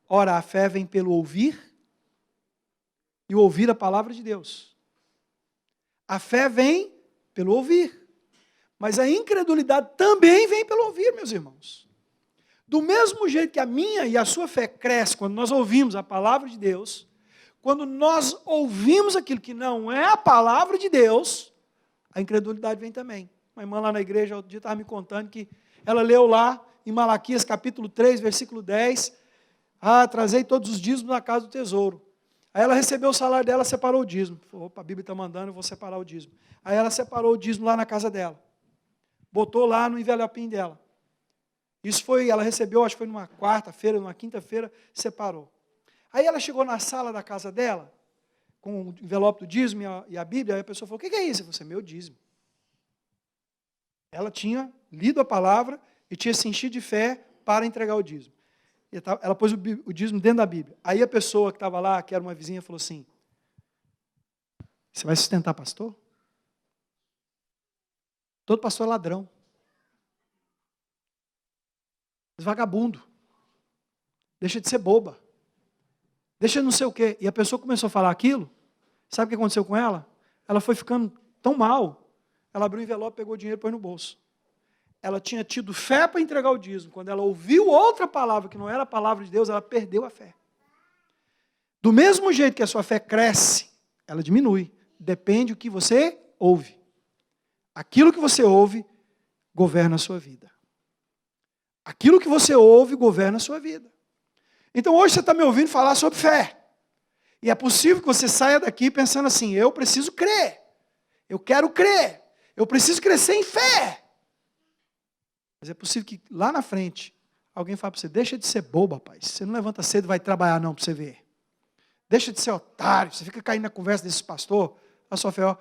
Ora, a fé vem pelo ouvir, e ouvir a palavra de Deus. A fé vem pelo ouvir, mas a incredulidade também vem pelo ouvir, meus irmãos. Do mesmo jeito que a minha e a sua fé cresce quando nós ouvimos a palavra de Deus, quando nós ouvimos aquilo que não é a palavra de Deus, a incredulidade vem também. Uma irmã lá na igreja, outro dia estava me contando que ela leu lá em Malaquias capítulo 3, versículo 10, trazei todos os dízimos na casa do tesouro. Aí ela recebeu o salário dela, separou o dízimo. Falou, opa, a Bíblia está mandando, eu vou separar o dízimo. Aí ela separou o dízimo lá na casa dela. Botou lá no envelopinho dela. Isso foi, ela recebeu, acho que foi numa quarta-feira, numa quinta-feira, separou. Aí ela chegou na sala da casa dela, com o envelope do dízimo e a Bíblia, aí a pessoa falou, o que é isso? Eu falei, meu dízimo. Ela tinha lido a palavra e tinha se enchido de fé para entregar o dízimo. Ela pôs o dízimo dentro da Bíblia. Aí a pessoa que estava lá, que era uma vizinha, falou assim, Você vai sustentar pastor? Todo pastor é ladrão. Vagabundo. Deixa de ser boba. Deixa de não sei o quê. E a pessoa começou a falar aquilo. Sabe o que aconteceu com ela? Ela foi ficando tão mal. Ela abriu o envelope, pegou o dinheiro e pôs no bolso. Ela tinha tido fé para entregar o dízimo. Quando ela ouviu outra palavra, que não era a palavra de Deus, ela perdeu a fé. Do mesmo jeito que a sua fé cresce, ela diminui. Depende do que você ouve. Aquilo que você ouve governa a sua vida. Aquilo que você ouve governa a sua vida. Então hoje você está me ouvindo falar sobre fé. E é possível que você saia daqui pensando assim, eu preciso crer. Eu quero crer. Eu preciso crescer em fé. Mas é possível que lá na frente, alguém fale para você, deixa de ser bobo, rapaz. Você não levanta cedo e vai trabalhar não para você ver. Deixa de ser otário. Você fica caindo na conversa desse pastor. A sua fé, ó.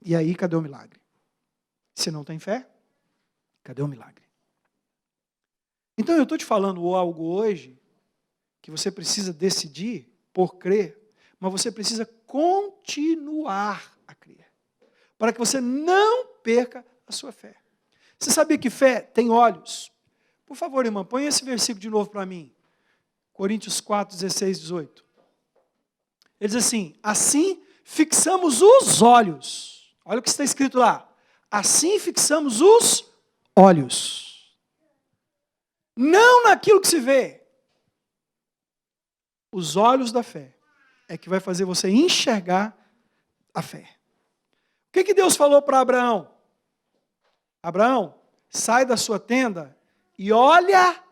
E aí, cadê o milagre? Se não tem fé, cadê o milagre? Então eu estou te falando algo hoje que você precisa decidir por crer, mas você precisa continuar a crer, para que você não perca a sua fé. Você sabia que fé tem olhos? Por favor, irmã, põe esse versículo de novo para mim. Coríntios 4, 16, 18. Ele diz assim fixamos os olhos. Olha o que está escrito lá. Assim fixamos os olhos. Não naquilo que se vê. Os olhos da fé é que vai fazer você enxergar a fé. O que Deus falou para Abraão? Abraão, sai da sua tenda e olha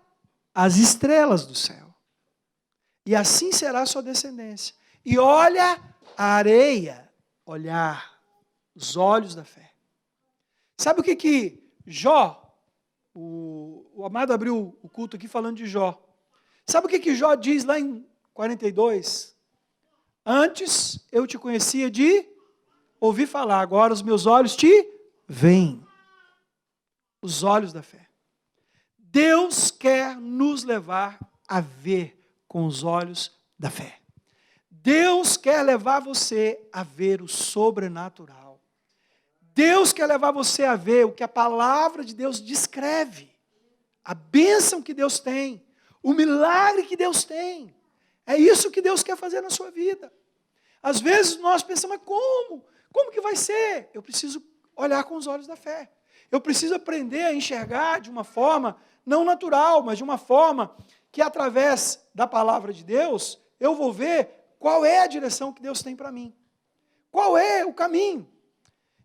as estrelas do céu. E assim será a sua descendência. E olha a areia, olhar, os olhos da fé. Sabe o que Jó, o Amado abriu o culto aqui falando de Jó. Sabe o que Jó diz lá em 42? Antes eu te conhecia de ouvir falar, agora os meus olhos te veem. Os olhos da fé. Deus quer nos levar a ver com os olhos da fé. Deus quer levar você a ver o sobrenatural. Deus quer levar você a ver o que a palavra de Deus descreve. A bênção que Deus tem. O milagre que Deus tem. É isso que Deus quer fazer na sua vida. Às vezes nós pensamos, mas como? Como que vai ser? Eu preciso olhar com os olhos da fé. Eu preciso aprender a enxergar de uma forma não natural, mas de uma forma que através da palavra de Deus, eu vou ver qual é a direção que Deus tem para mim. Qual é o caminho?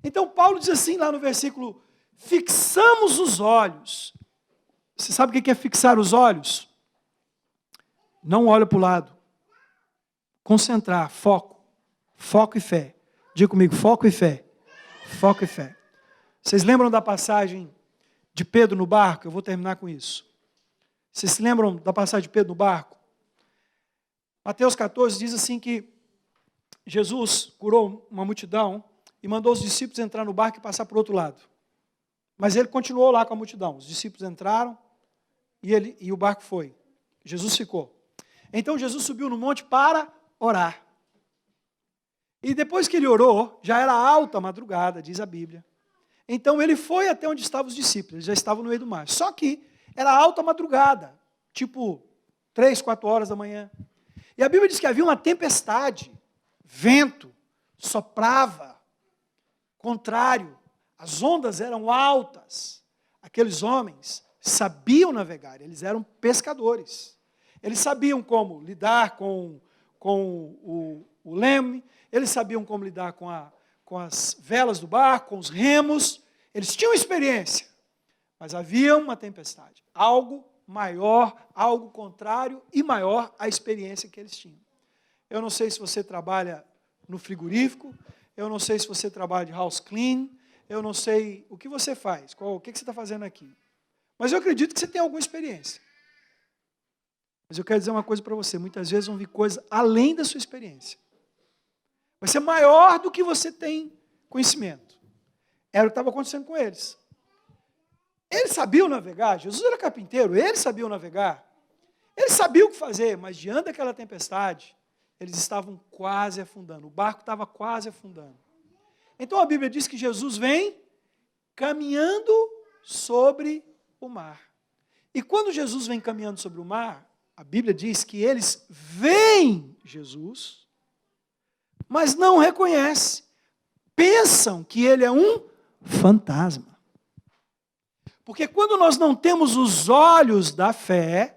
Então Paulo diz assim lá no versículo, fixamos os olhos. Você sabe o que é fixar os olhos? Não olha para o lado. Concentrar, foco. Foco e fé. Diga comigo, foco e fé. Foco e fé. Vocês lembram da passagem de Pedro no barco? Eu vou terminar com isso. Vocês se lembram da passagem de Pedro no barco? Mateus 14 diz assim que Jesus curou uma multidão e mandou os discípulos entrar no barco e passar para o outro lado. Mas ele continuou lá com a multidão. Os discípulos entraram e o barco foi. Jesus ficou. Então Jesus subiu no monte para orar. E depois que ele orou, já era alta madrugada, diz a Bíblia. Então ele foi até onde estavam os discípulos, eles já estavam no meio do mar. Só que era alta madrugada, tipo 3, 4 horas da manhã. E a Bíblia diz que havia uma tempestade, vento, soprava, contrário, as ondas eram altas. Aqueles homens sabiam navegar, eles eram pescadores. Eles sabiam como lidar com o leme, eles sabiam como lidar com as velas do barco, com os remos, eles tinham experiência, mas havia uma tempestade, algo maior, algo contrário e maior à experiência que eles tinham. Eu não sei se você trabalha no frigorífico, eu não sei se você trabalha de house clean, eu não sei o que você faz, o que você está fazendo aqui, mas eu acredito que você tem alguma experiência. Mas eu quero dizer uma coisa para você, muitas vezes vão vir coisas além da sua experiência. Vai ser maior do que você tem conhecimento. Era o que estava acontecendo com eles. Eles sabiam navegar, Jesus era carpinteiro, eles sabiam navegar. Eles sabiam o que fazer, mas diante daquela tempestade, Eles estavam quase afundando, o barco estava quase afundando. Então a Bíblia diz que Jesus vem caminhando sobre o mar. E quando Jesus vem caminhando sobre o mar, a Bíblia diz que eles veem Jesus, mas não reconhecem. Pensam que ele é um fantasma. Porque quando nós não temos os olhos da fé,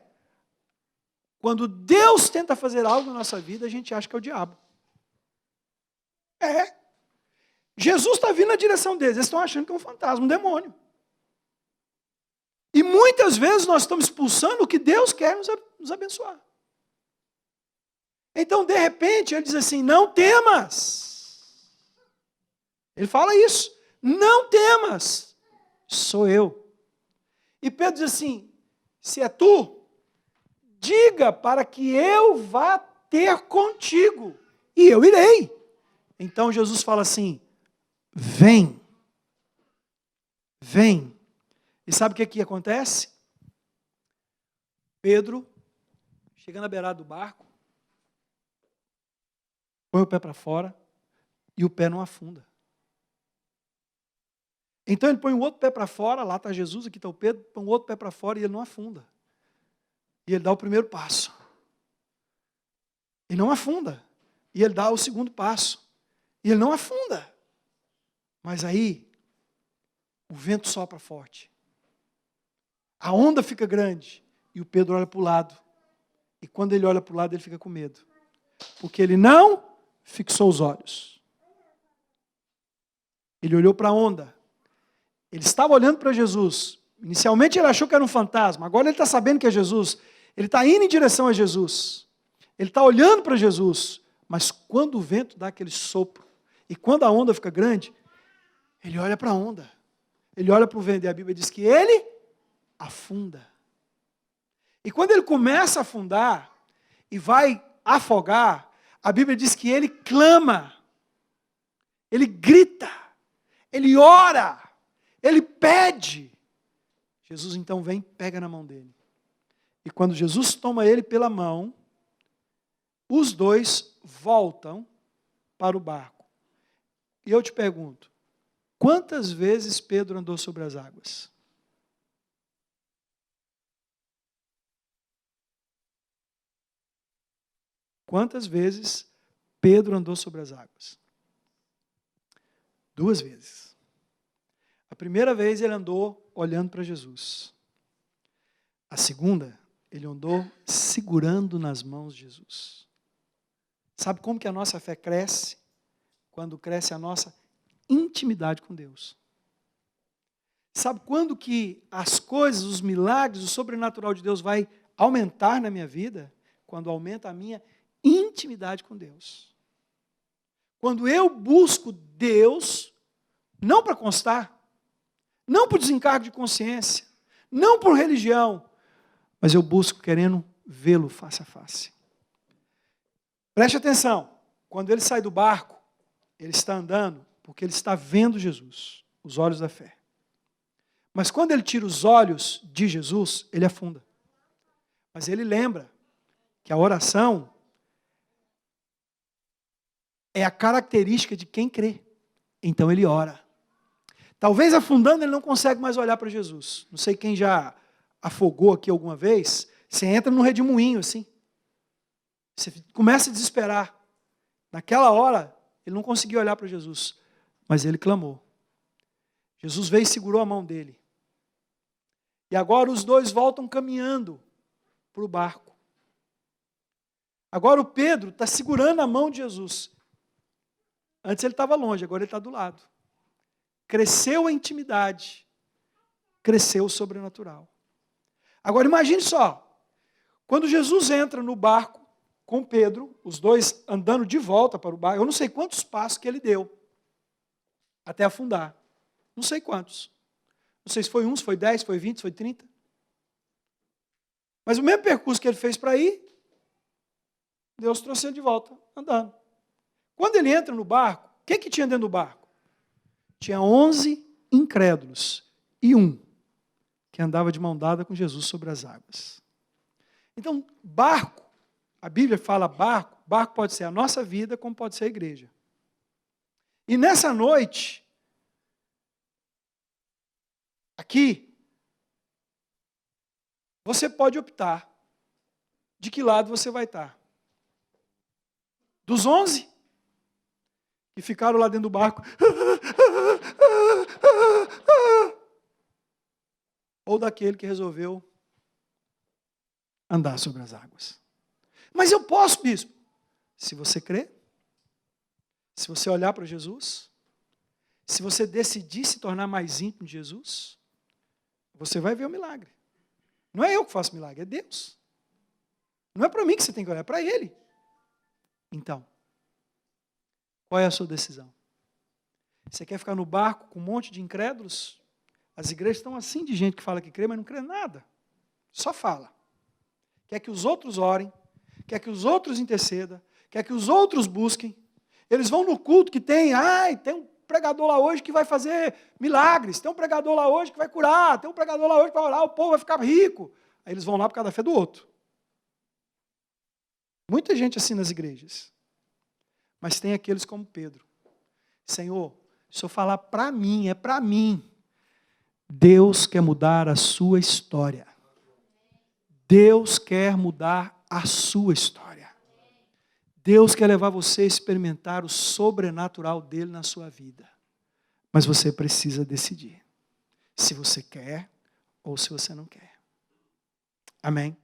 quando Deus tenta fazer algo na nossa vida, a gente acha que é o diabo. Jesus está vindo na direção deles, eles estão achando que é um fantasma, um demônio. E muitas vezes nós estamos expulsando o que Deus quer nos abençoar. Então, de repente, ele diz assim, não temas. Ele fala isso, não temas, sou eu. E Pedro diz assim, se é tu, diga para que eu vá ter contigo, e eu irei. Então Jesus fala assim, vem. E sabe o que acontece? Pedro, chegando à beirada do barco, põe o pé para fora e o pé não afunda. Então ele põe o outro pé para fora, lá está Jesus, aqui está o Pedro, põe o outro pé para fora e ele não afunda. E ele dá o primeiro passo. E não afunda. E ele dá o segundo passo. E ele não afunda. Mas aí, o vento sopra forte. A onda fica grande. E o Pedro olha para o lado. E quando ele olha para o lado, ele fica com medo. Porque ele não fixou os olhos. Ele olhou para a onda. Ele estava olhando para Jesus. Inicialmente ele achou que era um fantasma. Agora ele está sabendo que é Jesus. Ele está indo em direção a Jesus. Ele está olhando para Jesus. Mas quando o vento dá aquele sopro, e quando a onda fica grande, ele olha para a onda. Ele olha para o vento. E a Bíblia diz que ele afunda. E quando ele começa a afundar, e vai afogar, a Bíblia diz que ele clama. Ele grita. Ele ora. Ele pede. Jesus então vem e pega na mão dele. E quando Jesus toma ele pela mão, os dois voltam para o barco. E eu te pergunto, quantas vezes Pedro andou sobre as águas? Quantas vezes Pedro andou sobre as águas? 2 vezes. A primeira vez ele andou olhando para Jesus. A segunda, ele andou segurando nas mãos de Jesus. Sabe como que a nossa fé cresce? Quando cresce a nossa intimidade com Deus. Sabe quando que as coisas, os milagres, o sobrenatural de Deus vai aumentar na minha vida? Quando aumenta a minha intimidade com Deus. Quando eu busco Deus, não para constar, não por desencargo de consciência, não por religião, mas eu busco querendo vê-lo face a face. Preste atenção, quando ele sai do barco, ele está andando porque ele está vendo Jesus, os olhos da fé. Mas quando ele tira os olhos de Jesus, ele afunda. Mas ele lembra que a oração é a característica de quem crê. Então ele ora. Talvez afundando ele não consegue mais olhar para Jesus. Não sei quem já afogou aqui alguma vez. Você entra num redemoinho assim. Você começa a desesperar. Naquela hora, ele não conseguiu olhar para Jesus. Mas ele clamou. Jesus veio e segurou a mão dele. E agora os dois voltam caminhando para o barco. Agora o Pedro está segurando a mão de Jesus. Antes ele estava longe, agora ele está do lado. Cresceu a intimidade. Cresceu o sobrenatural. Agora imagine só. Quando Jesus entra no barco com Pedro, os dois andando de volta para o barco, eu não sei quantos passos que ele deu até afundar. Não sei quantos. Não sei se foi 1, se foi 10, se foi 20, se foi 30. Mas o mesmo percurso que ele fez para ir, Deus trouxe ele de volta, andando. Quando ele entra no barco, o que tinha dentro do barco? Tinha 11 incrédulos e um que andava de mão dada com Jesus sobre as águas. Então, barco, a Bíblia fala barco, barco pode ser a nossa vida, como pode ser a igreja. E nessa noite, aqui, você pode optar de que lado você vai estar. Dos 11 que ficaram lá dentro do barco, ou daquele que resolveu andar sobre as águas. Mas eu posso, bispo. Se você crer, se você olhar para Jesus, se você decidir se tornar mais íntimo de Jesus, você vai ver o milagre. Não é eu que faço milagre, é Deus. Não é para mim que você tem que olhar, é para Ele. Então, qual é a sua decisão? Você quer ficar no barco com um monte de incrédulos? As igrejas estão assim de gente que fala que crê, mas não crê nada. Só fala. Quer que os outros orem, quer que os outros intercedam, quer que os outros busquem. Eles vão no culto que tem um pregador lá hoje que vai fazer milagres, tem um pregador lá hoje que vai curar, tem um pregador lá hoje que vai orar, o povo vai ficar rico. Aí eles vão lá por causa da fé do outro. Muita gente assim nas igrejas. Mas tem aqueles como Pedro. Senhor, se eu falar para mim, é para mim. Deus quer mudar a sua história. Deus quer mudar a sua história. Deus quer levar você a experimentar o sobrenatural dele na sua vida. Mas você precisa decidir se você quer ou se você não quer. Amém?